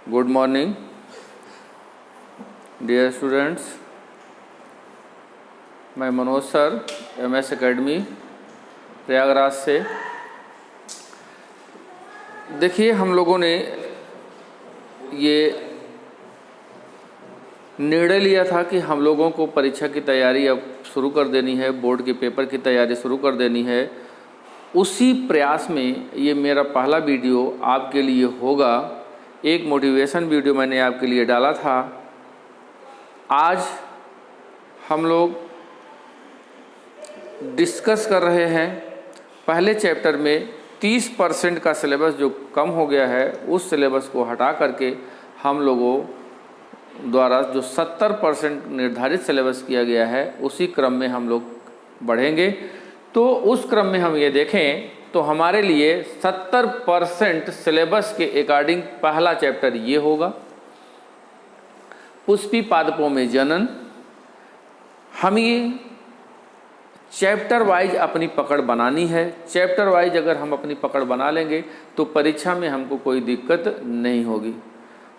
Good morning dear students. मैं Manoj sir MS academy Prayagraj से। देखिए, हम लोगों ने ये निर्णय लिया था कि हम लोगों को परीक्षा की तैयारी अब शुरू कर देनी है, बोर्ड के पेपर की तैयारी शुरू कर देनी है। उसी प्रयास में ये मेरा पहला वीडियो आपके लिए होगा। एक मोटिवेशन वीडियो मैंने आपके लिए डाला था। आज हम लोग डिस्कस कर रहे हैं पहले चैप्टर में 30% का सिलेबस जो कम हो गया है, उस सिलेबस को हटा करके हम लोगों द्वारा जो 70% निर्धारित सिलेबस किया गया है, उसी क्रम में हम लोग बढ़ेंगे। तो उस क्रम में हम ये देखें तो हमारे लिए 70% सिलेबस के अकॉर्डिंग पहला चैप्टर ये होगा, पुष्पी पादपों में जनन। हम ये चैप्टर वाइज अपनी पकड़ बनानी है। चैप्टर वाइज अगर हम अपनी पकड़ बना लेंगे तो परीक्षा में हमको कोई दिक्कत नहीं होगी।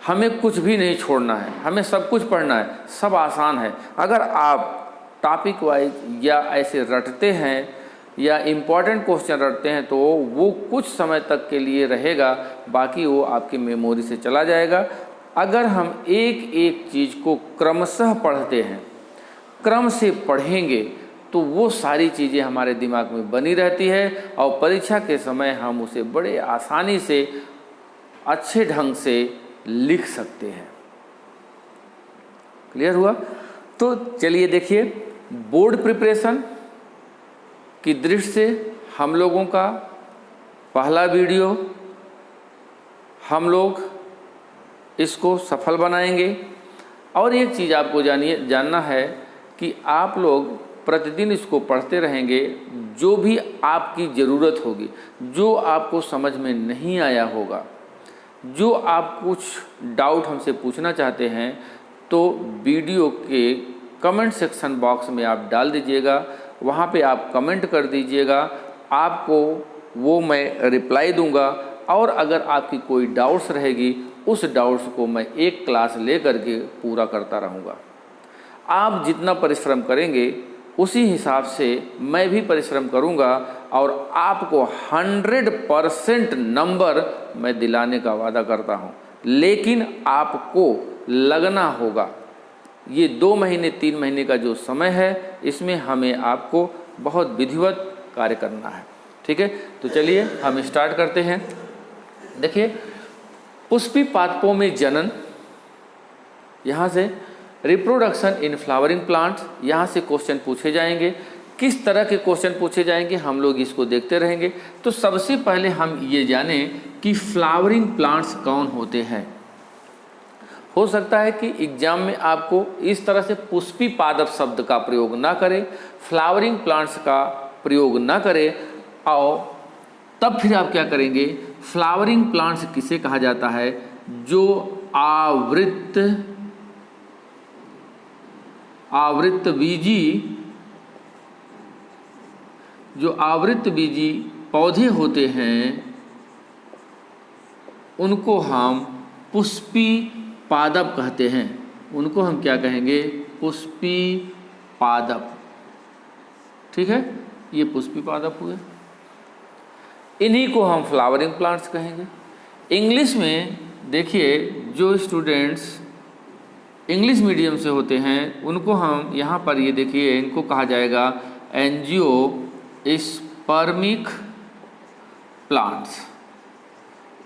हमें कुछ भी नहीं छोड़ना है, हमें सब कुछ पढ़ना है, सब आसान है। अगर आप टॉपिक वाइज या ऐसे रटते हैं या इम्पॉर्टेंट क्वेश्चन रटते हैं तो वो कुछ समय तक के लिए रहेगा, बाकी वो आपकी मेमोरी से चला जाएगा। अगर हम एक एक चीज़ को क्रमशः पढ़ते हैं, क्रम से पढ़ेंगे, तो वो सारी चीज़ें हमारे दिमाग में बनी रहती है और परीक्षा के समय हम उसे बड़े आसानी से अच्छे ढंग से लिख सकते हैं। क्लियर हुआ? तो चलिए देखिए, बोर्ड प्रिपरेशन की दृष्टि से हम लोगों का पहला वीडियो, हम लोग इसको सफल बनाएंगे। और एक चीज़ आपको जानना है कि आप लोग प्रतिदिन इसको पढ़ते रहेंगे। जो भी आपकी ज़रूरत होगी, जो आपको समझ में नहीं आया होगा, जो आप कुछ डाउट हमसे पूछना चाहते हैं, तो वीडियो के कमेंट सेक्शन बॉक्स में आप डाल दीजिएगा। वहाँ पे आप कमेंट कर दीजिएगा, आपको वो मैं रिप्लाई दूंगा। और अगर आपकी कोई डाउट्स रहेगी, उस डाउट्स को मैं एक क्लास ले करके पूरा करता रहूँगा। आप जितना परिश्रम करेंगे उसी हिसाब से मैं भी परिश्रम करूँगा और आपको 100% नंबर मैं दिलाने का वादा करता हूँ। लेकिन आपको लगना होगा। ये 2 महीने 3 महीने का जो समय है, इसमें हमें आपको बहुत विधिवत कार्य करना है। ठीक है, तो चलिए हम स्टार्ट करते हैं। देखिए, पुष्पी पादपों में जनन, यहाँ से रिप्रोडक्शन इन फ्लावरिंग प्लांट्स, यहाँ से क्वेश्चन पूछे जाएंगे। किस तरह के क्वेश्चन पूछे जाएंगे हम लोग इसको देखते रहेंगे। तो सबसे पहले हम ये जानें कि फ्लावरिंग प्लांट्स कौन होते हैं। हो सकता है कि एग्जाम में आपको इस तरह से पुष्पी पादप शब्द का प्रयोग ना करें, फ्लावरिंग प्लांट्स का प्रयोग ना करें, और तब फिर आप क्या करेंगे, फ्लावरिंग प्लांट्स किसे कहा जाता है? जो आवृत बीजी पौधे होते हैं, उनको हम पुष्पी पादप कहते हैं। उनको हम क्या कहेंगे? पुष्पी पादप। ठीक है, ये पुष्पी पादप हुए। इन्हीं को हम फ्लावरिंग प्लांट्स कहेंगे। इंग्लिश में देखिए, जो स्टूडेंट्स इंग्लिश मीडियम से होते हैं, उनको हम यहाँ पर ये देखिए, इनको कहा जाएगा एंजियोस्पर्मिक प्लांट्स।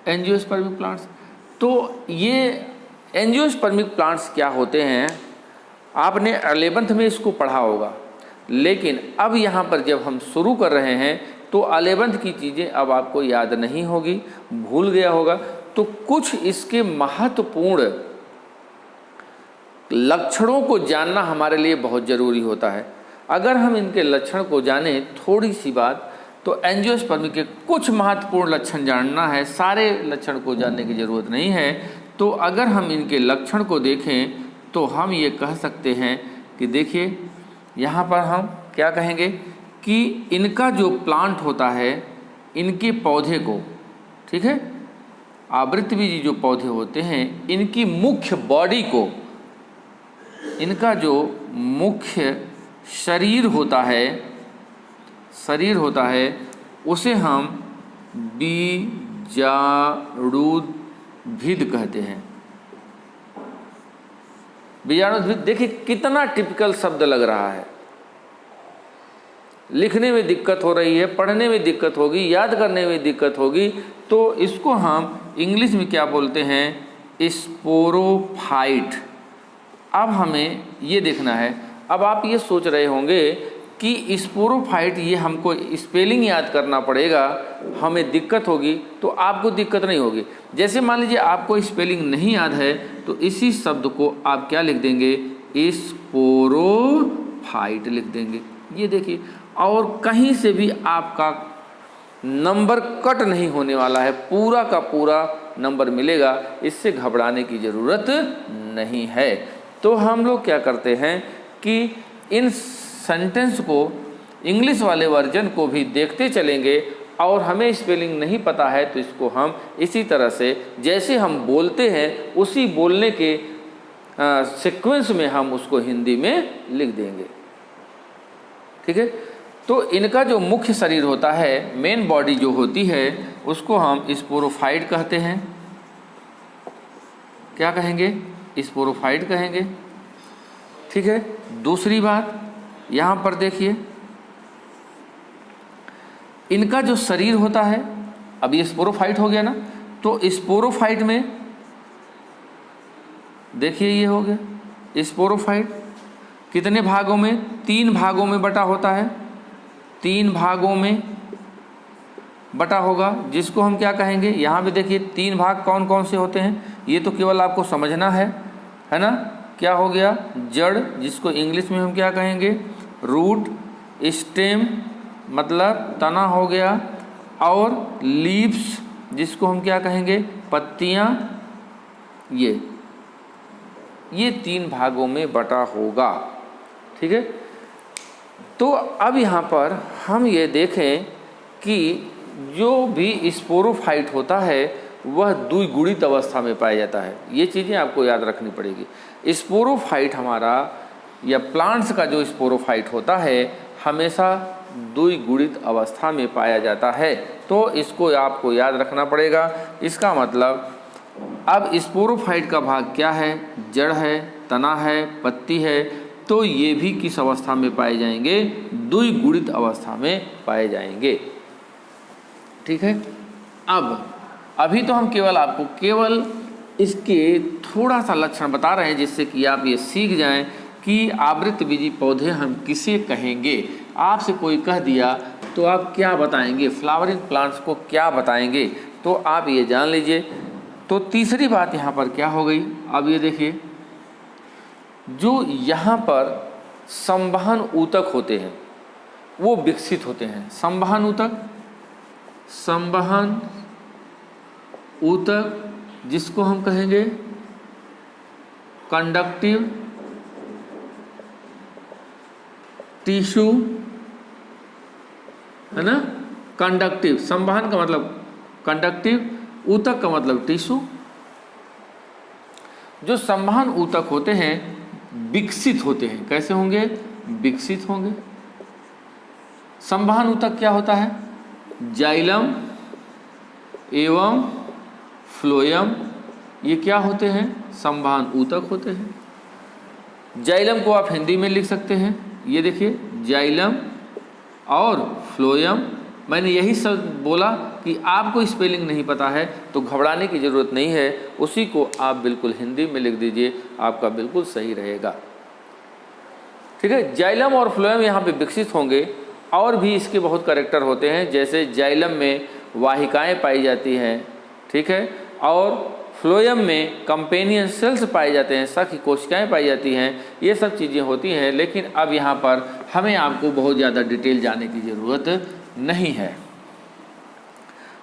Angiospermic plants. तो ये एंजियोस्पर्मिक प्लांट्स क्या होते हैं, आपने 11th में इसको पढ़ा होगा। लेकिन अब यहाँ पर जब हम शुरू कर रहे हैं तो 11th की चीज़ें अब आपको याद नहीं होगी, भूल गया होगा। तो कुछ इसके महत्वपूर्ण लक्षणों को जानना हमारे लिए बहुत ज़रूरी होता है। अगर हम इनके लक्षण को जानें, थोड़ी सी बात, तो एंजियोस्पर्मी के कुछ महत्वपूर्ण लक्षण जानना है। सारे लक्षण को जानने की ज़रूरत नहीं है। तो अगर हम इनके लक्षण को देखें तो हम ये कह सकते हैं कि देखिए, यहाँ पर हम क्या कहेंगे कि इनका जो प्लांट होता है, इनके पौधे को, ठीक है, आवृतबीजी जो पौधे होते हैं इनकी मुख्य बॉडी को, इनका जो मुख्य शरीर होता है उसे हम बीजाणुद्भिद कहते हैं। बीजाणुद्भिद, देखिए कितना टिपिकल शब्द लग रहा है। लिखने में दिक्कत हो रही है, पढ़ने में दिक्कत होगी, याद करने में दिक्कत होगी, तो इसको हम इंग्लिश में क्या बोलते हैं? स्पोरोफाइट। अब हमें ये देखना है, अब आप ये सोच रहे होंगे कि स्पोरोफाइट, ये हमको स्पेलिंग याद करना पड़ेगा, हमें दिक्कत होगी। तो आपको दिक्कत नहीं होगी। जैसे मान लीजिए आपको स्पेलिंग नहीं याद है तो इसी शब्द को आप क्या लिख देंगे? स्पोरोफाइट लिख देंगे। ये देखिए, और कहीं से भी आपका नंबर कट नहीं होने वाला है, पूरा का पूरा नंबर मिलेगा, इससे घबराने की ज़रूरत नहीं है। तो हम लोग क्या करते हैं कि इन सेंटेंस को, इंग्लिश वाले वर्जन को भी देखते चलेंगे, और हमें स्पेलिंग नहीं पता है तो इसको हम इसी तरह से जैसे हम बोलते हैं उसी बोलने के सीक्वेंस में हम उसको हिंदी में लिख देंगे। ठीक है, तो इनका जो मुख्य शरीर होता है, मेन बॉडी जो होती है, उसको हम स्पोरोफाइट कहते हैं। क्या कहेंगे? स्पोरोफाइट कहेंगे। ठीक है, दूसरी बात यहाँ पर देखिए, इनका जो शरीर होता है, अब ये स्पोरोफाइट हो गया ना, तो स्पोरोफाइट में देखिए ये हो गया स्पोरोफाइट। कितने भागों में? 3 भागों में बटा होता है, 3 भागों में बटा होगा, जिसको हम क्या कहेंगे? यहाँ पे देखिए 3 भाग कौन कौन से होते हैं, ये तो केवल आपको समझना है ना। क्या हो गया? जड़, जिसको इंग्लिश में हम क्या कहेंगे? रूट। स्टेम मतलब तना हो गया, और लीव्स, जिसको हम क्या कहेंगे? पत्तियाँ। ये 3 भागों में बटा होगा। ठीक है, तो अब यहाँ पर हम ये देखें कि जो भी स्पोरोफाइट होता है वह द्विगुणित अवस्था में पाया जाता है। ये चीज़ें आपको याद रखनी पड़ेगी। स्पोरोफाइट हमारा, या प्लांट्स का जो स्पोरोफाइट होता है, हमेशा द्विगुणित अवस्था में पाया जाता है। तो इसको आपको याद रखना पड़ेगा। इसका मतलब अब स्पोरोफाइट का भाग क्या है? जड़ है, तना है, पत्ती है। तो ये भी किस अवस्था में पाए जाएंगे? द्विगुणित अवस्था में पाए जाएंगे। ठीक है, अब अभी तो हम केवल इसके थोड़ा सा लक्षण बता रहे हैं, जिससे कि आप ये सीख जाएं कि आवृतबीजी पौधे हम किसे कहेंगे। आपसे कोई कह दिया तो आप क्या बताएंगे? फ्लावरिंग प्लांट्स को क्या बताएंगे? तो आप ये जान लीजिए। तो तीसरी बात यहाँ पर क्या हो गई? अब ये देखिए, जो यहाँ पर संवहन ऊतक होते हैं वो विकसित होते हैं। संवहन ऊतक, जिसको हम कहेंगे कंडक्टिव टिश्यू, है ना। कंडक्टिव, संवहन का मतलब कंडक्टिव, ऊतक का मतलब टिश्यू। जो संवहन ऊतक होते हैं विकसित होते हैं। कैसे होंगे? विकसित होंगे। संवहन ऊतक क्या होता है? जाइलम एवं फ्लोएम, ये क्या होते हैं? संवहन ऊतक होते हैं। जाइलम को आप हिंदी में लिख सकते हैं, ये देखिए जाइलम और फ्लोएम। मैंने यही सब बोला कि आपको स्पेलिंग नहीं पता है तो घबराने की ज़रूरत नहीं है, उसी को आप बिल्कुल हिंदी में लिख दीजिए, आपका बिल्कुल सही रहेगा। ठीक है, जाइलम और फ्लोएम यहाँ पे विकसित होंगे। और भी इसके बहुत कैरेक्टर होते हैं, जैसे जाइलम में वाहिकाएं पाई जाती हैं, ठीक है, और फ्लोएम में कंपेनियन सेल्स पाए जाते हैं, सखी कोशिकाएं पाई जाती हैं। ये सब चीज़ें होती हैं, लेकिन अब यहाँ पर हमें आपको बहुत ज़्यादा डिटेल जाने की ज़रूरत नहीं है।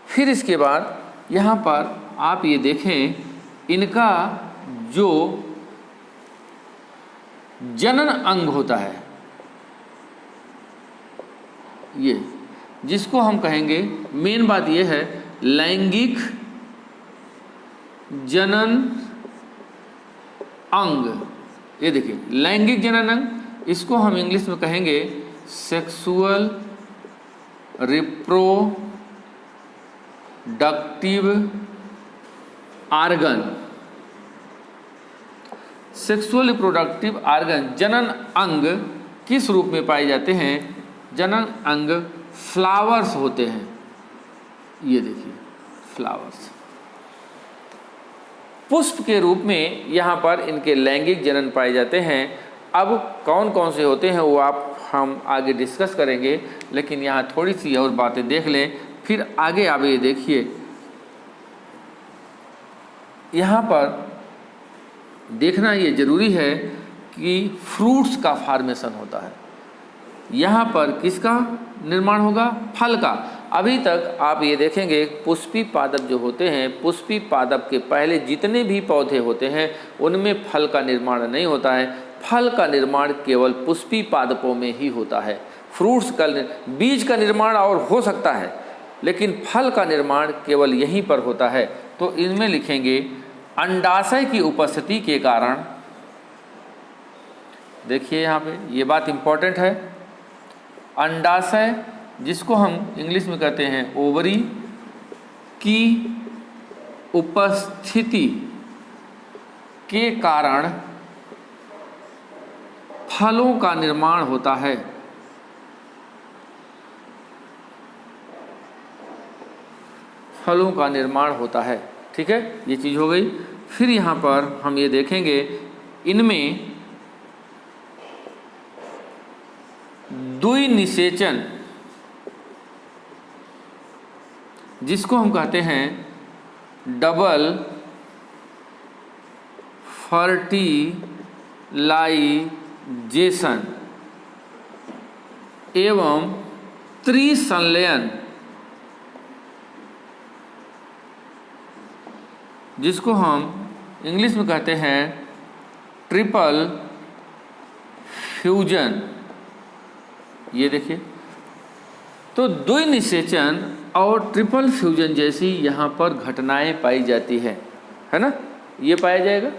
फिर इसके बाद यहाँ पर आप ये देखें, इनका जो जनन अंग होता है, ये जिसको हम कहेंगे, मेन बात ये है लैंगिक जनन अंग, ये देखिए लैंगिक जनन अंग, इसको हम इंग्लिश में कहेंगे sexual reproductive organ. Sexual reproductive organ जनन अंग किस रूप में पाए जाते हैं? जनन अंग फ्लावर्स होते हैं, ये देखिए फ्लावर्स, पुष्प के रूप में यहाँ पर इनके लैंगिक जनन पाए जाते हैं। अब कौन कौन से होते हैं वो हम आगे डिस्कस करेंगे, लेकिन यहाँ थोड़ी सी और बातें देख लें, फिर आगे आप ये देखिए यहाँ पर देखना ये जरूरी है कि फ्रूट्स का फॉर्मेशन होता है। यहाँ पर किसका निर्माण होगा? फल का। अभी तक आप ये देखेंगे पुष्पी पादप जो होते हैं, पुष्पी पादप के पहले जितने भी पौधे होते हैं उनमें फल का निर्माण नहीं होता है। फल का निर्माण केवल पुष्पी पादपों में ही होता है। फ्रूट्स का, बीज का निर्माण और हो सकता है, लेकिन फल का निर्माण केवल यहीं पर होता है। तो इनमें लिखेंगे अंडाशय की उपस्थिति के कारण, देखिए यहाँ पे ये बात इम्पॉर्टेंट है, अंडाशय जिसको हम इंग्लिश में कहते हैं ओवरी की उपस्थिति के कारण फलों का निर्माण होता है। फलों का निर्माण होता है, ठीक है, ये चीज़ हो गई। फिर यहाँ पर हम ये देखेंगे इनमें द्विनिषेचन, जिसको हम कहते हैं डबल फर्टिलाइजेशन एवं त्रिसंलयन, जिसको हम इंग्लिश में कहते हैं ट्रिपल फ्यूजन। ये देखिए, तो द्विनिषेचन और ट्रिपल फ्यूजन जैसी यहाँ पर घटनाएं पाई जाती है ना, ये पाया जाएगा,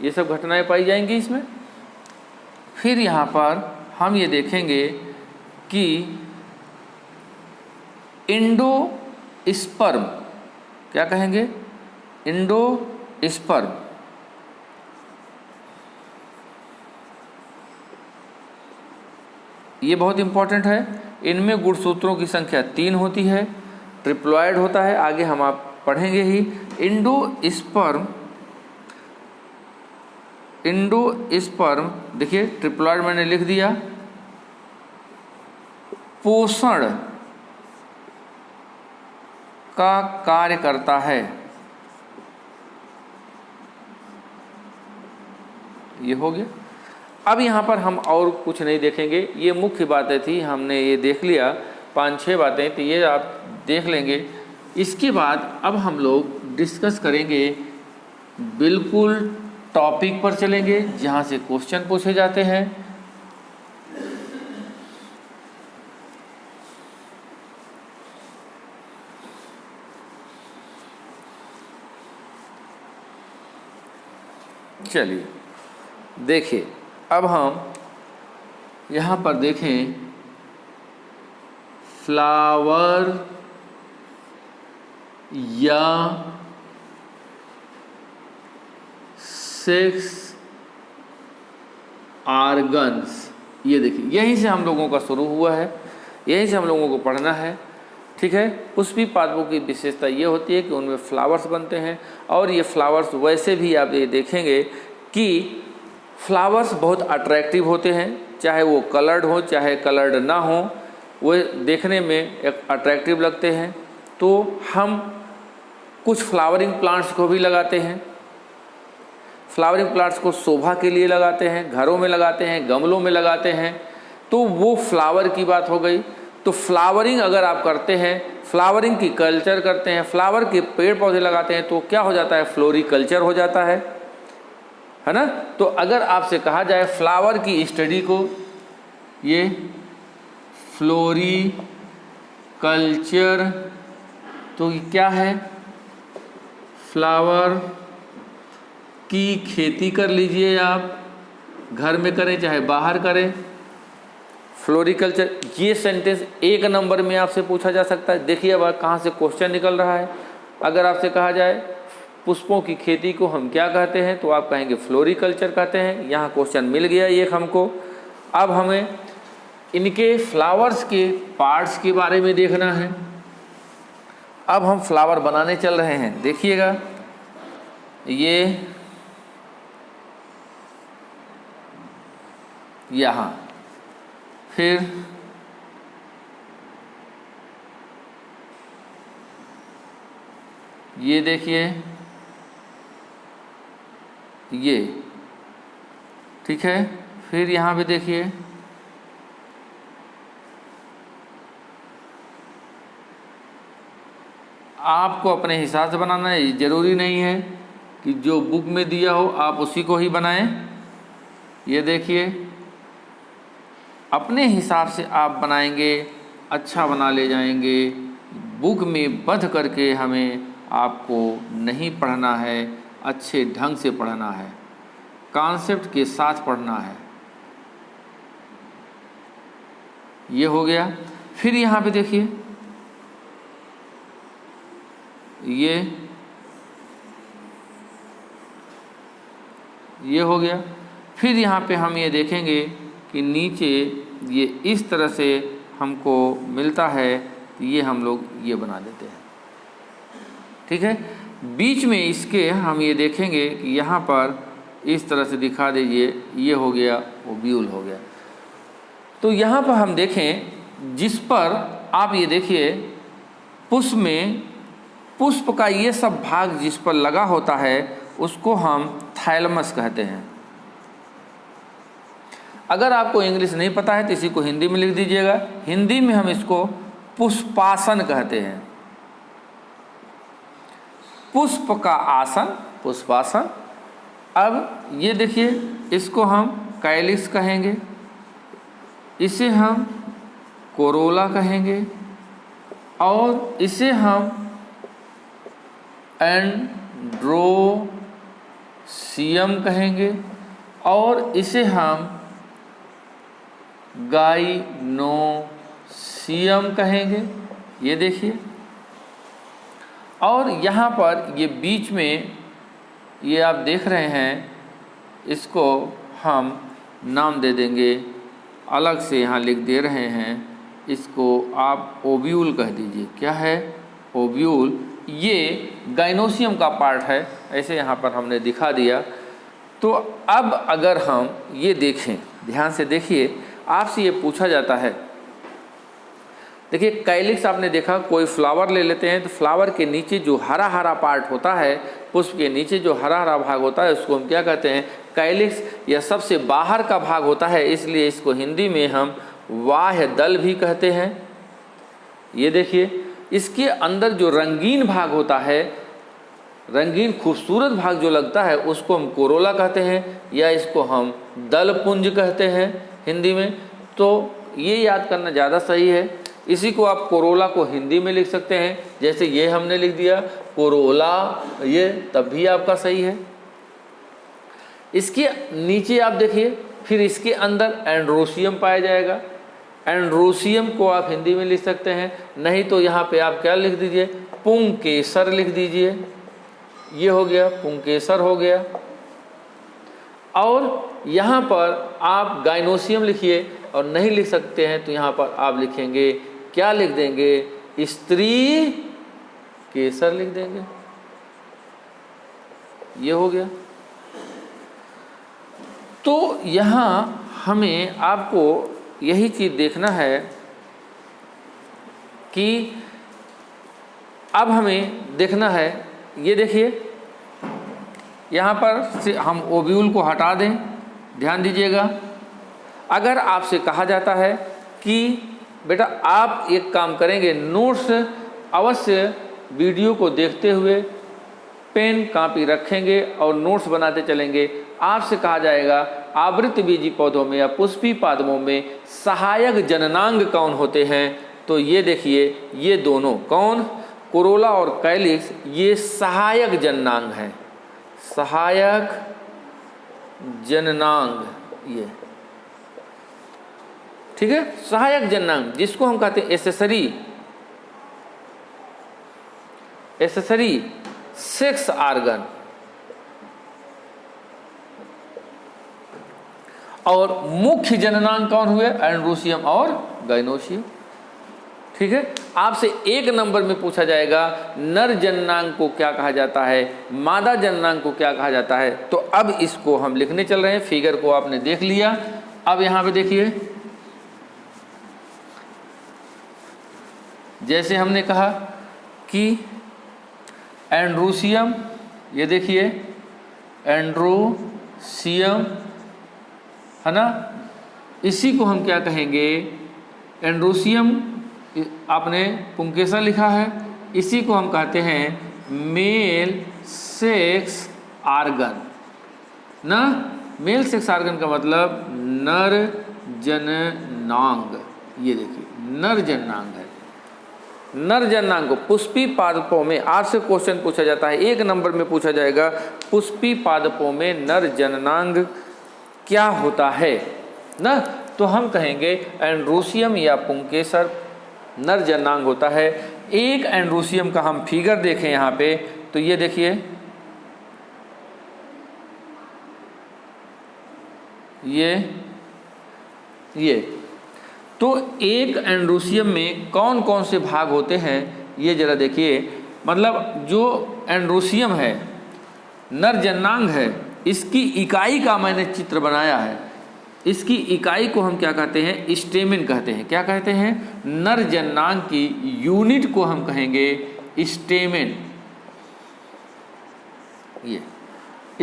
ये सब घटनाएं पाई जाएंगी इसमें। फिर यहाँ पर हम ये देखेंगे कि इंडोस्पर्म, क्या कहेंगे? इंडोस्पर्म, ये बहुत इंपॉर्टेंट है। इनमें गुणसूत्रों की संख्या 3 होती है, ट्रिप्लॉइड होता है, आगे हम आप पढ़ेंगे ही। इंडोस्पर्म देखिए ट्रिप्लॉइड मैंने लिख दिया, पोषण का कार्य करता है, ये हो गया। अब यहाँ पर हम और कुछ नहीं देखेंगे, ये मुख्य बातें थी, हमने ये देख लिया, 5-6 बातें, तो ये आप देख लेंगे। इसके बाद अब हम लोग डिस्कस करेंगे, बिल्कुल टॉपिक पर चलेंगे जहाँ से क्वेश्चन पूछे जाते हैं। चलिए देखिए, अब हम यहाँ पर देखें फ्लावर या सेक्स आर्गन्स, ये देखिए यहीं से हम लोगों का शुरू हुआ है, यहीं से हम लोगों को पढ़ना है, ठीक है। पुष्पी पादपों की विशेषता ये होती है कि उनमें फ्लावर्स बनते हैं, और ये फ्लावर्स वैसे भी आप ये देखेंगे कि फ्लावर्स बहुत अट्रैक्टिव होते हैं, चाहे वो कलर्ड हो चाहे कलर्ड ना हो, वो देखने में एक अट्रैक्टिव लगते हैं। तो हम कुछ फ्लावरिंग प्लांट्स को भी लगाते हैं, फ्लावरिंग प्लांट्स को शोभा के लिए लगाते हैं, घरों में लगाते हैं, गमलों में लगाते हैं, तो वो फ्लावर की बात हो गई। तो फ्लावरिंग अगर आप करते हैं, फ्लावरिंग की कल्चर करते हैं, फ्लावर के पेड़ पौधे लगाते हैं, तो क्या हो जाता है? फ्लोरिकल्चर हो जाता है ना। तो अगर आपसे कहा जाए फ्लावर की स्टडी को, ये फ्लोरिकल्चर, तो ये क्या है? फ्लावर की खेती कर लीजिए, आप घर में करें चाहे बाहर करें, फ्लोरिकल्चर। ये सेंटेंस 1 नंबर में आपसे पूछा जा सकता है। देखिए अब कहाँ से क्वेश्चन निकल रहा है। अगर आपसे कहा जाए पुष्पों की खेती को हम क्या कहते हैं, तो आप कहेंगे फ्लोरिकल्चर कहते हैं। यहाँ क्वेश्चन मिल गया एक हमको। अब हमें इनके फ्लावर्स के पार्ट्स के बारे में देखना है। अब हम फ्लावर बनाने चल रहे हैं। देखिएगा, ये यहाँ, फिर ये देखिए, ये ठीक है। फिर यहाँ पे देखिए, आपको अपने हिसाब से बनाना है। ज़रूरी नहीं है कि जो बुक में दिया हो आप उसी को ही बनाएं। ये देखिए, अपने हिसाब से आप बनाएंगे, अच्छा बना ले जाएंगे। बुक में बंध करके हमें आपको नहीं पढ़ना है, अच्छे ढंग से पढ़ना है, कॉन्सेप्ट के साथ पढ़ना है। ये हो गया। फिर यहाँ पे देखिए, ये हो गया। फिर यहाँ पे हम ये देखेंगे कि नीचे ये इस तरह से हमको मिलता है, ये हम लोग ये बना देते हैं। ठीक है। बीच में इसके हम ये देखेंगे कि यहाँ पर इस तरह से दिखा दीजिए, ये हो गया, ओब्यूल हो गया। तो यहाँ पर हम देखें, जिस पर आप ये देखिए, पुष्प में पुष्प का ये सब भाग जिस पर लगा होता है उसको हम थैलमस कहते हैं। अगर आपको इंग्लिश नहीं पता है तो इसी को हिंदी में लिख दीजिएगा। हिंदी में हम इसको पुष्पासन कहते हैं। पुष्प का आसन, पुष्पासन। अब ये देखिए, इसको हम कैलिक्स कहेंगे, इसे हम कोरोला कहेंगे, और इसे हम एंड्रोसियम कहेंगे, और इसे हम गाइनोसियम कहेंगे। ये देखिए, और यहाँ पर ये बीच में ये आप देख रहे हैं, इसको हम नाम दे देंगे, अलग से यहाँ लिख दे रहे हैं, इसको आप ओब्यूल कह दीजिए। क्या है? ओब्यूल। ये गाइनोसियम का पार्ट है, ऐसे यहाँ पर हमने दिखा दिया। तो अब अगर हम ये देखें, ध्यान से देखिए, आपसे ये पूछा जाता है, देखिए कैलिक्स आपने देखा, कोई फ्लावर ले लेते हैं तो फ्लावर के नीचे जो हरा हरा पार्ट होता है, पुष्प के नीचे जो हरा हरा भाग होता है, उसको हम क्या कहते हैं? कैलिक्स। यह सबसे बाहर का भाग होता है, इसलिए इसको हिंदी में हम बाह्य दल भी कहते हैं। ये देखिए, इसके अंदर जो रंगीन भाग होता है, रंगीन खूबसूरत भाग जो लगता है, उसको हम कोरोला कहते हैं, या इसको हम दलपुंज कहते हैं हिंदी में। तो ये याद करना ज़्यादा सही है। इसी को आप कोरोला को हिंदी में लिख सकते हैं, जैसे ये हमने लिख दिया कोरोला, ये तब भी आपका सही है। इसके नीचे आप देखिए, फिर इसके अंदर एंड्रोसियम पाया जाएगा। एंड्रोसियम को आप हिंदी में लिख सकते हैं, नहीं तो यहाँ पे आप क्या लिख दीजिए? पुंकेसर लिख दीजिए। ये हो गया, पुंकेसर हो गया। और यहाँ पर आप गाइनोसियम लिखिए, और नहीं लिख सकते हैं तो यहाँ पर आप लिखेंगे, क्या लिख देंगे? स्त्री केसर लिख देंगे। ये हो गया। तो यहाँ हमें आपको यही चीज़ देखना है कि अब हमें देखना है, ये देखिए, यहाँ पर से हम ओब्यूल को हटा दें। ध्यान दीजिएगा, अगर आपसे कहा जाता है कि बेटा आप एक काम करेंगे, नोट्स अवश्य वीडियो को देखते हुए पेन कापी रखेंगे और नोट्स बनाते चलेंगे। आपसे कहा जाएगा आवृतबीजी पौधों में या पुष्पी पादपों में सहायक जननांग कौन होते हैं? तो ये देखिए, ये दोनों कौन? कोरोला और कैलिक्स, ये सहायक जननांग हैं। सहायक जननांग, ये ठीक है, सहायक जननांग जिसको हम कहते हैं एसेसरी सेक्स आर्गन। और मुख्य जननांग कौन हुए? एंड्रोसियम और गाइनोसियम। ठीक है, आपसे 1 नंबर में पूछा जाएगा नर जननांग को क्या कहा जाता है, मादा जननांग को क्या कहा जाता है। तो अब इसको हम लिखने चल रहे हैं। फिगर को आपने देख लिया। अब यहां पे देखिए, जैसे हमने कहा कि एंड्रोसियम, ये देखिए एंड्रोसियम है ना, इसी को हम क्या कहेंगे? एंड्रोसियम आपने पुंकेसर लिखा है, इसी को हम कहते हैं मेल सेक्स आर्गन ना। मेल सेक्स आर्गन का मतलब नर जननांग। ये देखिए नर जननांग है। नर जननांग को पुष्पी पादपों में, आज से क्वेश्चन पूछा जाता है, 1 नंबर में पूछा जाएगा पुष्पी पादपों में नर जननांग क्या होता है ना। तो हम कहेंगे एंड्रोसियम या पुंकेसर नर जननांग होता है। एक एंड्रोसियम का हम फिगर देखें यहाँ पे, तो ये देखिए, ये तो एक एंड्रोसियम में कौन कौन से भाग होते हैं ये जरा देखिए। मतलब जो एंड्रोसियम है, नर जननांग है, इसकी इकाई का मैंने चित्र बनाया है। इसकी इकाई को हम क्या कहते हैं? स्टेमेन कहते हैं। क्या कहते हैं? नर जननांग की यूनिट को हम कहेंगे स्टेमेन। ये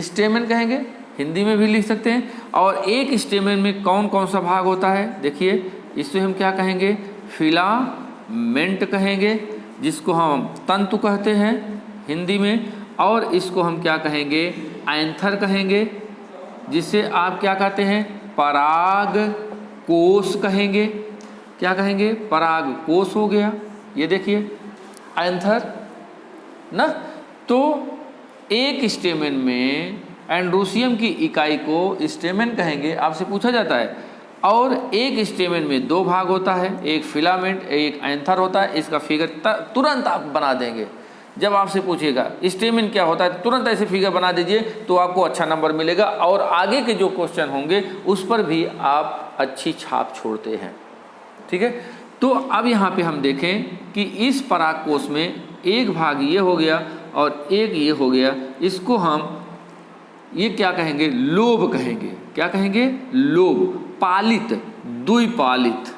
स्टेमेन कहेंगे, हिंदी में भी लिख सकते हैं। और एक स्टेमेन में कौन कौन सा भाग होता है देखिए, इसे हम क्या कहेंगे? फिलामेंट कहेंगे, जिसको हम तंतु कहते हैं हिंदी में। और इसको हम क्या कहेंगे? एंथर कहेंगे, जिसे आप क्या कहते हैं? पराग कोष कहेंगे। क्या कहेंगे? पराग कोष हो गया। ये देखिए एंथर ना। तो एक स्टेमेन में एंड्रोसियम की इकाई को स्टेमेन कहेंगे, आपसे पूछा जाता है। और एक स्टेमेन में 2 भाग होता है, एक फिलामेंट, एक एंथर होता है। इसका फिगर तुरंत आप बना देंगे। जब आपसे पूछेगा स्टेमेन क्या होता है, तुरंत ऐसे फिगर बना दीजिए, तो आपको अच्छा नंबर मिलेगा। और आगे के जो क्वेश्चन होंगे उस पर भी आप अच्छी छाप छोड़ते हैं। ठीक है, तो अब यहाँ पे हम देखें कि इस परागकोश में एक भाग ये हो गया और एक ये हो गया। इसको हम ये क्या कहेंगे? लोब कहेंगे। क्या कहेंगे? लोब। पालित, द्विपालित,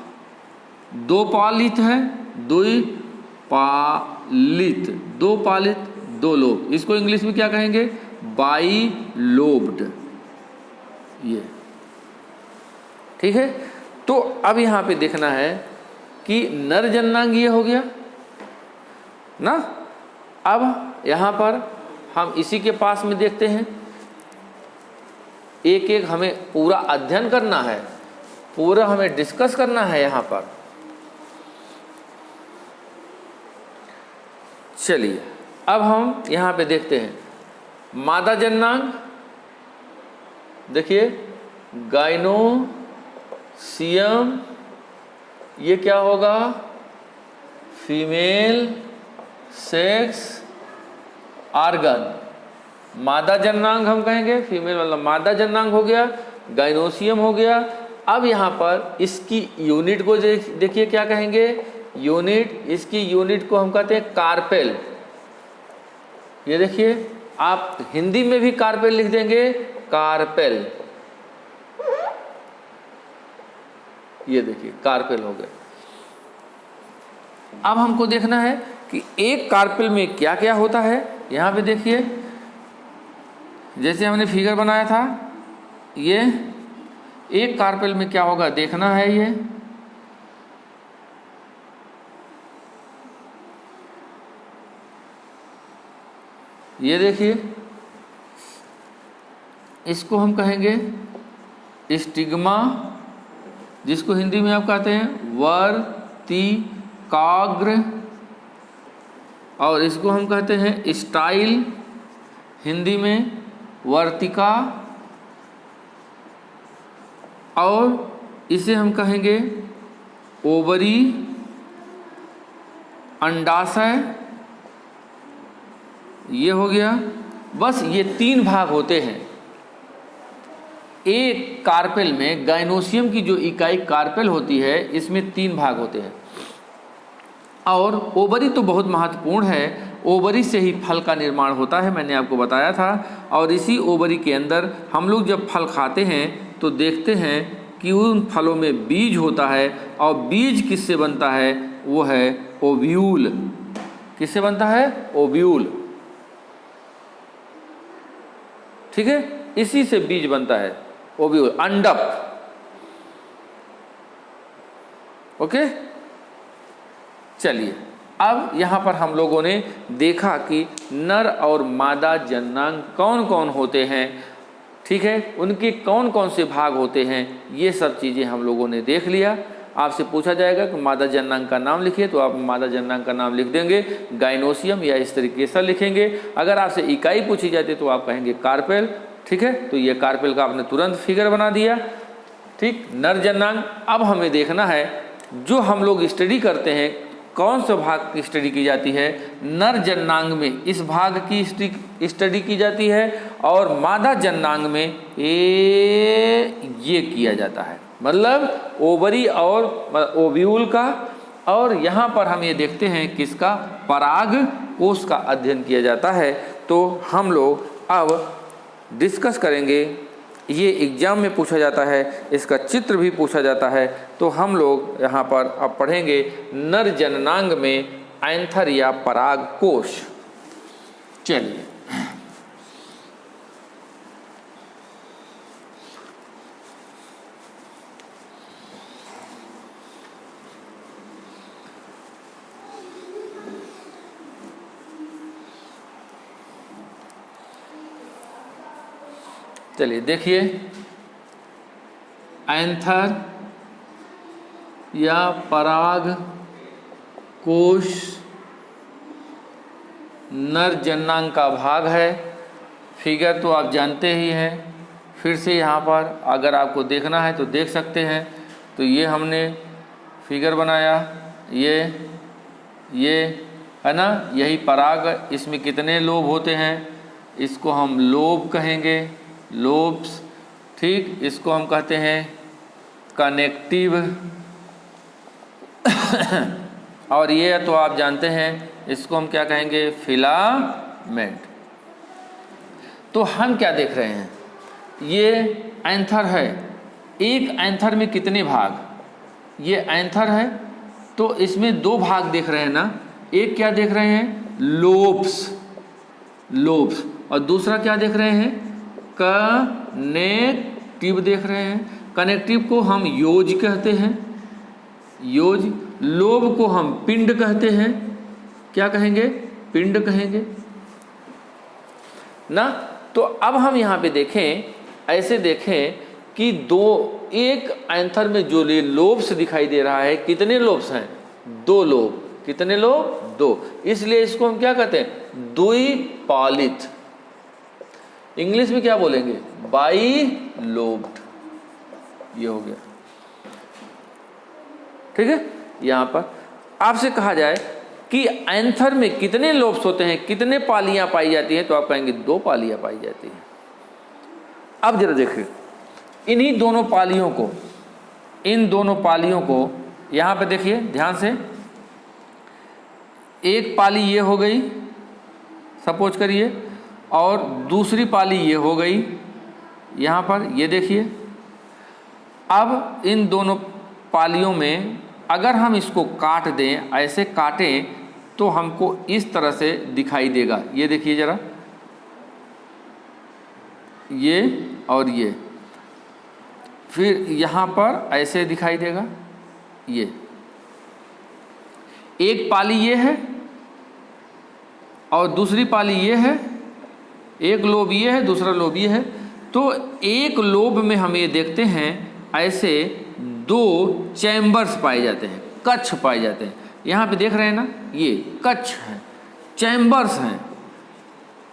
2 पालित है, द्विपालित, 2 पालित 2 लोब। इसको इंग्लिश में क्या कहेंगे? By lobed. ये ठीक है। तो अब यहाँ पे देखना है कि नर जननांग ये हो गया ना। अब यहाँ पर हम इसी के पास में देखते हैं, एक एक हमें पूरा अध्ययन करना है, पूरा हमें डिस्कस करना है यहाँ पर। चलिए अब हम यहाँ पे देखते हैं मादा जननांग। देखिए गाइनोसियम, ये क्या होगा? Female sex organ. मादा जननांग हम कहेंगे, फीमेल मतलब मादा जननांग हो गया, गाइनोसियम हो गया। अब यहाँ पर इसकी यूनिट को देखिए, क्या कहेंगे? यूनिट। इसकी यूनिट को हम कहते हैं कार्पेल। ये देखिए, आप हिंदी में भी कार्पेल लिख देंगे, कार्पेल। ये देखिए कार्पेल हो गया। अब हमको देखना है कि एक कार्पेल में क्या क्या होता है। यहाँ पे देखिए, जैसे हमने फिगर बनाया था, ये एक कार्पेल में क्या होगा देखना है। ये देखिए, इसको हम कहेंगे स्टिग्मा, जिसको हिंदी में आप कहते हैं वर्तिकाग्र। और इसको हम कहते हैं स्टाइल हिंदी में। वर्तिका, और इसे हम कहेंगे ओवरी, अंडाशय, ये हो गया। बस ये 3 भाग होते हैं। एक कार्पेल में गाइनोसियम की जो इकाई कार्पेल होती है, इसमें 3 भाग होते हैं। और ओवरी तो बहुत महत्वपूर्ण है, ओवरी से ही फल का निर्माण होता है, मैंने आपको बताया था। और इसी ओवरी के अंदर हम लोग जब फल खाते हैं तो देखते हैं कि उन फलों में बीज होता है, और बीज किससे बनता है? वो है ओव्यूल। किससे बनता है? ओव्यूल। ठीक है, इसी से बीज बनता है, ओव्यूल, अंडक। ओके, चलिए अब यहाँ पर हम लोगों ने देखा कि नर और मादा जननांग कौन कौन होते हैं। ठीक है, उनके कौन कौन से भाग होते हैं, ये सब चीज़ें हम लोगों ने देख लिया। आपसे पूछा जाएगा कि मादा जननांग का नाम लिखिए, तो आप मादा जननांग का नाम लिख देंगे गाइनोसियम, या इस तरीके से लिखेंगे। अगर आपसे इकाई पूछी जाती तो आप कहेंगे कार्पेल। ठीक है, तो ये कार्पेल का आपने तुरंत फिगर बना दिया। ठीक, नर जननांग। अब हमें देखना है जो हम लोग स्टडी करते हैं, कौन सा भाग की स्टडी की जाती है? नर जननांग में इस भाग की स्टडी की जाती है, और मादा जननांग में ये किया जाता है, मतलब ओवरी और ओव्यूल का। और यहाँ पर हम ये देखते हैं किसका? पराग कोश का अध्ययन किया जाता है। तो हम लोग अब डिस्कस करेंगे, ये एग्जाम में पूछा जाता है, इसका चित्र भी पूछा जाता है। तो हम लोग यहाँ पर अब पढ़ेंगे नर जननांग में एंथर या पराग कोश। चलिए, चलिए देखिए, एंथर या पराग कोश नर जननांग का भाग है। फिगर तो आप जानते ही हैं, फिर से यहाँ पर अगर आपको देखना है तो देख सकते हैं। तो ये हमने फिगर बनाया, ये है ना, यही पराग। इसमें कितने लोब होते हैं? इसको हम लोब कहेंगे, लोब्स। ठीक, इसको हम कहते हैं कनेक्टिव। और ये तो आप जानते हैं, इसको हम क्या कहेंगे? फिलामेंट। तो हम क्या देख रहे हैं? ये एंथर है। एक एंथर में कितने भाग? ये एंथर है, तो इसमें 2 भाग देख रहे हैं ना। एक क्या देख रहे हैं? लोब्स, और दूसरा क्या देख रहे हैं? कनेक्टिव देख रहे हैं। कनेक्टिव को हम योज कहते हैं, योज। लोब को हम पिंड कहते हैं। क्या कहेंगे? पिंड कहेंगे ना। तो अब हम यहाँ पे देखें, ऐसे देखें कि एक एंथर में जो लोब्स दिखाई दे रहा है, कितने लोब्स हैं? 2 लोब। कितने लोब? 2। इसलिए इसको हम क्या कहते हैं? द्विपालित। इंग्लिश में क्या बोलेंगे? बाइलोब्ड। ये हो गया। ठीक है, यहाँ पर आपसे कहा जाए कि एंथर में कितने लोब्स होते हैं, कितने पालियां पाई जाती हैं, तो आप कहेंगे 2 पालियां पाई जाती हैं। अब जरा देखिए, इन्हीं दोनों पालियों को, इन दोनों पालियों को यहाँ पे देखिए ध्यान से। एक पाली ये हो गई, सपोज करिए, और दूसरी पाली ये हो गई यहाँ पर, ये देखिए। अब इन दोनों पालियों में अगर हम इसको काट दें, ऐसे काटें, तो हमको इस तरह से दिखाई देगा। ये देखिए ज़रा, ये और ये। फिर यहाँ पर ऐसे दिखाई देगा। ये एक पाली ये है और दूसरी पाली ये है। एक लोब ये है, दूसरा लोब ये है। तो एक लोब में हम ये देखते हैं ऐसे 2 चैम्बर्स पाए जाते हैं, कक्ष पाए जाते हैं। यहाँ पे देख रहे हैं ना, ये कक्ष हैं, चैम्बर्स हैं,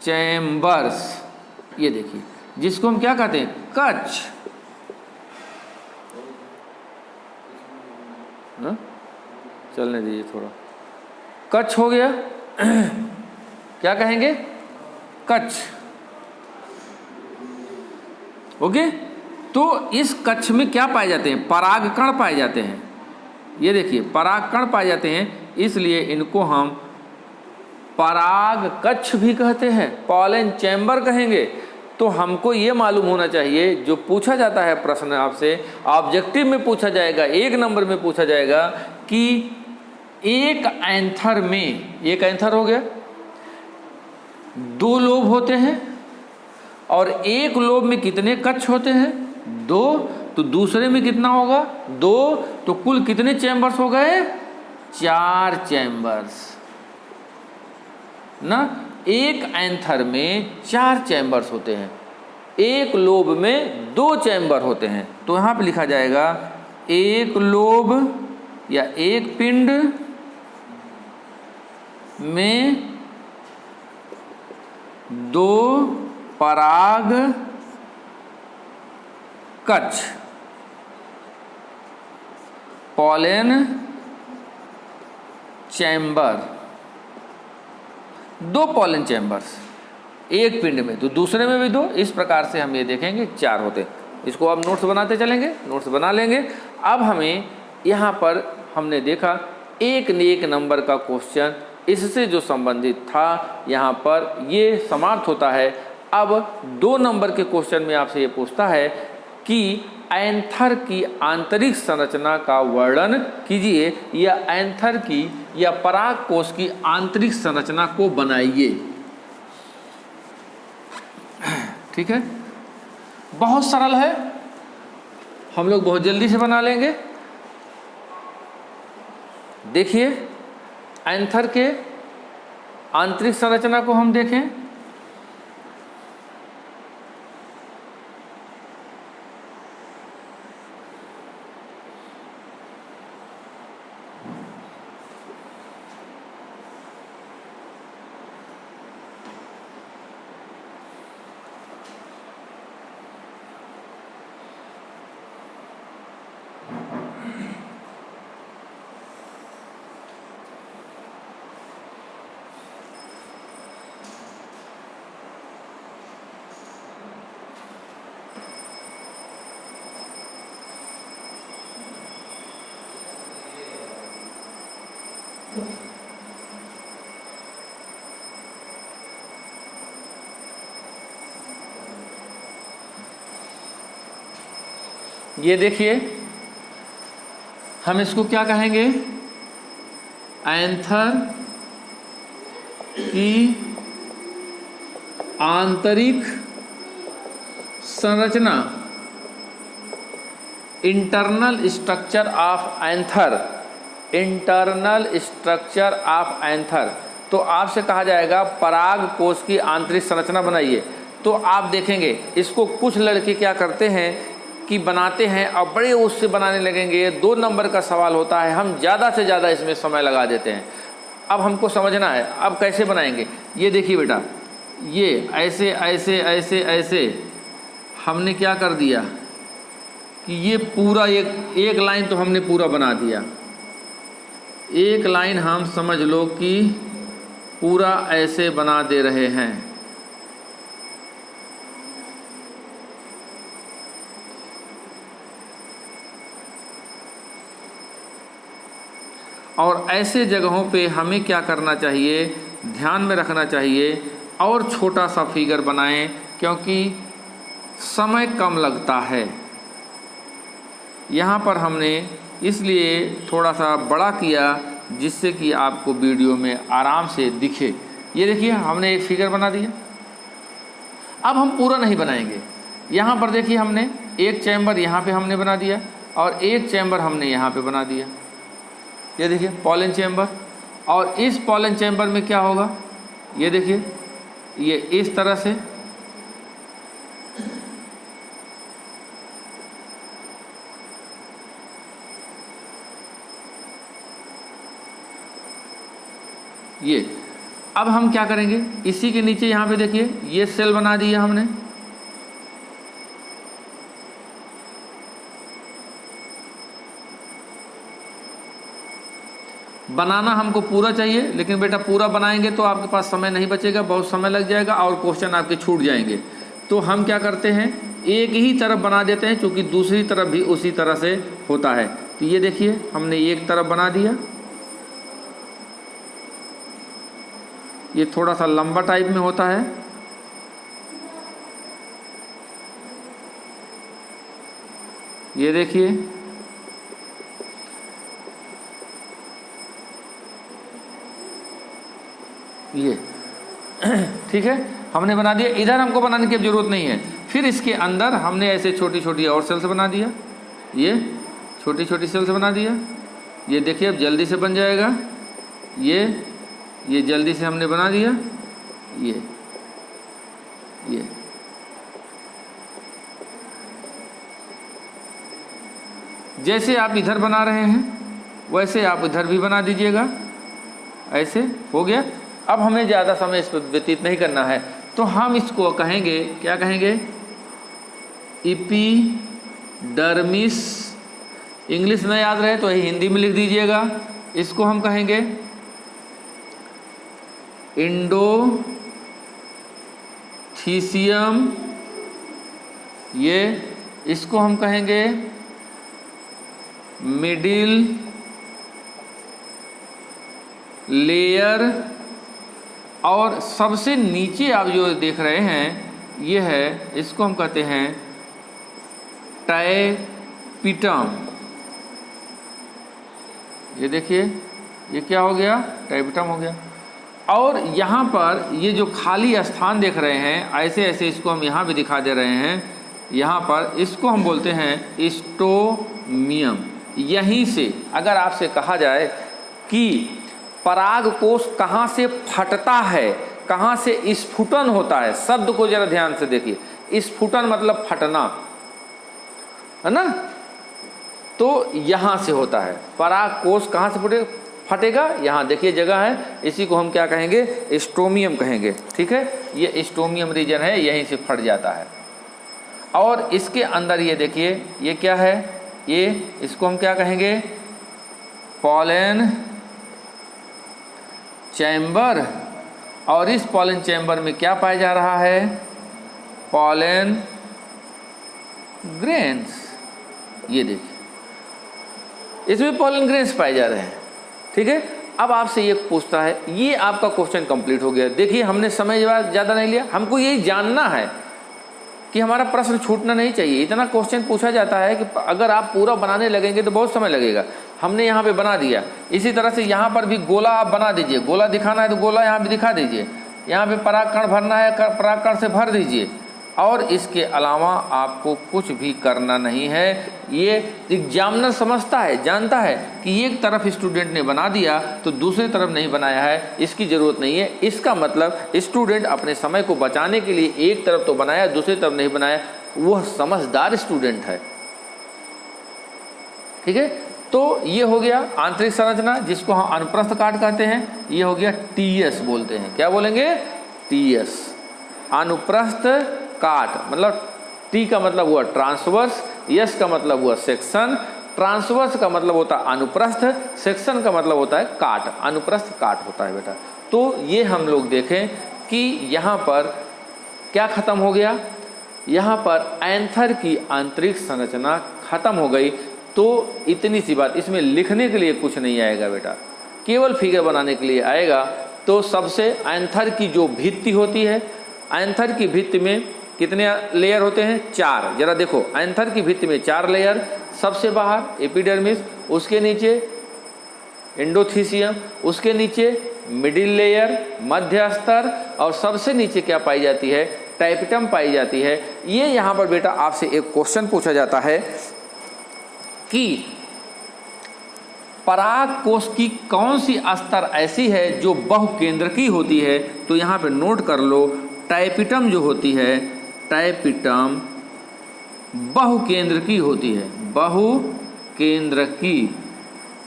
चैम्बर्स। ये देखिए, जिसको हम क्या कहते हैं, कच्छ। हाँ? चलने दीजिए थोड़ा। कच्छ हो गया, क्या कहेंगे, कच्छ। ओके, तो इस कच्छ में क्या पाए जाते हैं, परागकण पाए जाते हैं। ये देखिए, परागकण पाए जाते हैं, इसलिए इनको हम पराग कक्ष भी कहते हैं, पॉलन चैम्बर कहेंगे। तो हमको ये मालूम होना चाहिए, जो पूछा जाता है प्रश्न आपसे, ऑब्जेक्टिव में पूछा जाएगा, 1 नंबर में पूछा जाएगा कि एक एंथर में, एक एंथर हो गया, 2 लोब होते हैं और एक लोब में कितने कक्ष होते हैं, 2। तो दूसरे में कितना होगा, 2। तो कुल कितने चैम्बर्स हो गए, 4 चैम्बर्स ना। एक एंथर में 4 चैम्बर्स होते हैं, एक लोब में 2 चैम्बर होते हैं। तो यहाँ पे लिखा जाएगा एक लोब या एक पिंड में 2 पराग कक्ष, पॉलन चैम्बर, 2 पॉलन चैम्बर्स एक पिंड में, तो दूसरे में भी 2। इस प्रकार से हम ये देखेंगे 4 होते। इसको अब नोट्स बनाते चलेंगे, नोट्स बना लेंगे। अब हमें यहाँ पर हमने देखा एक न एक नंबर का क्वेश्चन इससे जो संबंधित था, यहाँ पर ये समाप्त होता है। अब 2 नंबर के क्वेश्चन में आपसे ये पूछता है कि एंथर की आंतरिक संरचना का वर्णन कीजिए, या एंथर की या परागकोश की आंतरिक संरचना को बनाइए। ठीक है, बहुत सरल है, हम लोग बहुत जल्दी से बना लेंगे। देखिए, एंथर के आंतरिक संरचना को हम देखें। ये देखिए, हम इसको क्या कहेंगे, एंथर की आंतरिक संरचना, internal structure of anther, internal structure of anther. तो आपसे कहा जाएगा पराग कोश की आंतरिक संरचना बनाइए। तो आप देखेंगे इसको कुछ लड़के क्या करते हैं कि बनाते हैं और बड़े उससे बनाने लगेंगे। 2 नंबर का सवाल होता है, हम ज़्यादा से ज़्यादा इसमें समय लगा देते हैं। अब हमको समझना है, अब कैसे बनाएंगे। ये देखिए बेटा, ये ऐसे ऐसे ऐसे ऐसे हमने क्या कर दिया कि ये पूरा एक लाइन तो हमने पूरा बना दिया। एक लाइन हम समझ लो कि पूरा ऐसे बना दे रहे हैं। और ऐसे जगहों पे हमें क्या करना चाहिए, ध्यान में रखना चाहिए और छोटा सा फिगर बनाएं, क्योंकि समय कम लगता है। यहाँ पर हमने इसलिए थोड़ा सा बड़ा किया जिससे कि आपको वीडियो में आराम से दिखे। ये देखिए, हमने एक फिगर बना दिया। अब हम पूरा नहीं बनाएंगे। यहाँ पर देखिए, हमने एक चैम्बर यहाँ पे हमने बना दिया और एक चैम्बर हमने यहाँ पे बना दिया। ये देखिए पॉलन चैम्बर, और इस पॉलन चैम्बर में क्या होगा, ये देखिए, ये इस तरह से ये। अब हम क्या करेंगे, इसी के नीचे यहाँ पे देखिए ये सेल बना दिया हमने। बनाना हमको पूरा चाहिए, लेकिन बेटा पूरा बनाएंगे तो आपके पास समय नहीं बचेगा, बहुत समय लग जाएगा और क्वेश्चन आपके छूट जाएंगे। तो हम क्या करते हैं, एक ही तरफ बना देते हैं, क्योंकि दूसरी तरफ भी उसी तरह से होता है। तो ये देखिए हमने एक तरफ बना दिया, ये थोड़ा सा लंबा टाइप में होता है, ये देखिए ये ठीक है, हमने बना दिया। इधर हमको बनाने की जरूरत नहीं है। फिर इसके अंदर हमने ऐसे छोटी छोटी और सेल्स बना दिया, ये छोटी छोटी सेल्स बना दिया, ये देखिए अब जल्दी से बन जाएगा। ये जल्दी से हमने बना दिया, ये जैसे आप इधर बना रहे हैं वैसे आप इधर भी बना दीजिएगा। ऐसे हो गया। अब हमें ज़्यादा समय इस पर व्यतीत नहीं करना है, तो हम इसको कहेंगे, क्या कहेंगे, एपिडर्मिस। इंग्लिश में याद रहे तो हिंदी में लिख दीजिएगा। इसको हम कहेंगे एंडोथीसियम, ये इसको हम कहेंगे मिडिल लेयर, और सबसे नीचे आप जो देख रहे हैं ये है, इसको हम कहते हैं टाइपिटम। ये देखिए ये क्या हो गया, टाइपिटम हो गया। और यहाँ पर ये जो खाली स्थान देख रहे हैं, ऐसे ऐसे इसको हम यहाँ भी दिखा दे रहे हैं, यहाँ पर इसको हम बोलते हैं स्टोमियम। यहीं से अगर आपसे कहा जाए कि परागकोश कहाँ से फटता है, कहाँ से स्फुटन होता है, शब्द को जरा ध्यान से देखिए। स्फुटन मतलब फटना, है ना, तो यहाँ से होता है। परागकोश कहाँ से फटेगा, यहाँ देखिए जगह है, इसी को हम क्या कहेंगे, स्टोमियम कहेंगे। ठीक है, ये स्टोमियम रीजन है, यहीं से फट जाता है। और इसके अंदर ये देखिए ये क्या है, ये इसको हम क्या कहेंगे, पॉलन चैम्बर। और इस पॉलन चैम्बर में क्या पाया जा रहा है, पॉलन ग्रेन्स। ये देखिए इसमें पॉलन ग्रेन्स पाए जा रहे हैं। ठीक है, अब आपसे ये पूछता है, ये आपका क्वेश्चन कंप्लीट हो गया। देखिए हमने समय ज़्यादा नहीं लिया, हमको यही जानना है कि हमारा प्रश्न छूटना नहीं चाहिए। इतना क्वेश्चन पूछा जाता है कि अगर आप पूरा बनाने लगेंगे तो बहुत समय लगेगा। हमने यहाँ पे बना दिया, इसी तरह से यहाँ पर भी गोला आप बना दीजिए। गोला दिखाना है तो गोला यहाँ भी दिखा दीजिए। यहाँ पे परागकण भरना है, परागकण से भर दीजिए। और इसके अलावा आपको कुछ भी करना नहीं है। ये एग्जामिनर समझता है, जानता है कि एक तरफ स्टूडेंट ने बना दिया तो दूसरी तरफ नहीं बनाया है, इसकी ज़रूरत नहीं है। इसका मतलब स्टूडेंट अपने समय को बचाने के लिए एक तरफ तो बनाया, दूसरी तरफ नहीं बनाया, वह समझदार स्टूडेंट है। ठीक है, तो ये हो गया आंतरिक संरचना, जिसको हम अनुप्रस्थ काट कहते हैं। ये हो गया टीएस बोलते हैं। क्या बोलेंगे, टीएस, अनुप्रस्थ काट। मतलब टी का मतलब हुआ ट्रांसवर्स, एस का मतलब हुआ सेक्शन। ट्रांसवर्स का मतलब होता है अनुप्रस्थ, सेक्शन का मतलब होता है काट। अनुप्रस्थ काट होता है बेटा। तो ये हम लोग देखें कि यहाँ पर क्या खत्म हो गया, यहाँ पर एंथर की आंतरिक संरचना खत्म हो गई। तो इतनी सी बात, इसमें लिखने के लिए कुछ नहीं आएगा बेटा, केवल फिगर बनाने के लिए आएगा। तो सबसे एंथर की जो भित्ति होती है, एंथर की भित्ति में कितने लेयर होते हैं, 4। जरा देखो, एंथर की भित्ति में 4 लेयर। सबसे बाहर एपिडर्मिस, उसके नीचे एंडोथीसियम, उसके नीचे मिडिल लेयर, मध्य स्तर, और सबसे नीचे क्या पाई जाती है, टाइपिटम पाई जाती है। ये यहाँ पर बेटा आपसे एक क्वेश्चन पूछा जाता है कि परागकोश की कौन सी स्तर ऐसी है जो बहुकेंद्रकी होती है। तो यहाँ पे नोट कर लो, टाइपिटम जो होती है, टाइपिटम बहुकेंद्रकी होती है। बहुकेंद्रकी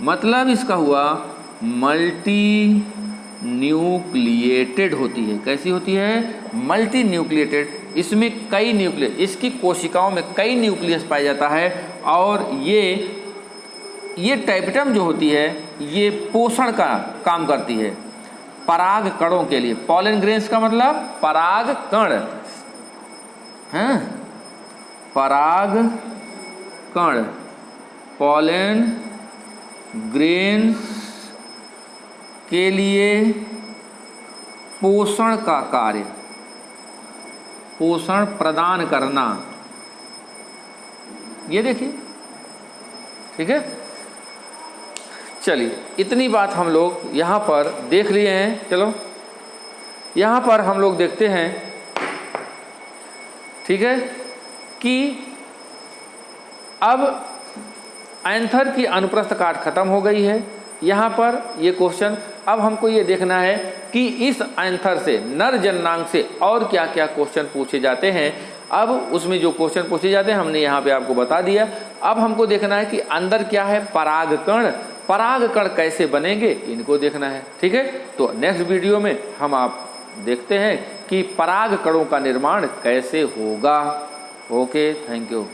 मतलब इसका हुआ मल्टी न्यूक्लिएटेड होती है। कैसी होती है, मल्टी न्यूक्लिएटेड। इसमें कई न्यूक्लियस, इसकी कोशिकाओं में कई न्यूक्लियस पाया जाता है। और ये ये टाइपिटम जो होती है ये पोषण का काम करती है पराग कणों के लिए। पॉलन ग्रेन्स का मतलब पराग कण, हैं, पराग कण, पॉलन ग्रेन्स के लिए पोषण का कार्य, पोषण प्रदान करना, ये देखिए, ठीक है। चलिए इतनी बात हम लोग यहाँ पर देख लिए हैं। चलो यहाँ पर हम लोग देखते हैं, ठीक है, कि अब एंथर की अनुप्रस्थ काट खत्म हो गई है। यहाँ पर ये क्वेश्चन, अब हमको ये देखना है कि इस एंथर से, नर जननांग से और क्या क्या क्वेश्चन पूछे जाते हैं। अब उसमें जो क्वेश्चन पूछे जाते हैं हमने यहाँ पे आपको बता दिया। अब हमको देखना है कि अंदर क्या है, परागकण, परागकण कैसे बनेंगे, इनको देखना है, ठीक है। तो नेक्स्ट वीडियो में हम आप देखते हैं कि परागकणों का निर्माण कैसे होगा। Okay, thank you.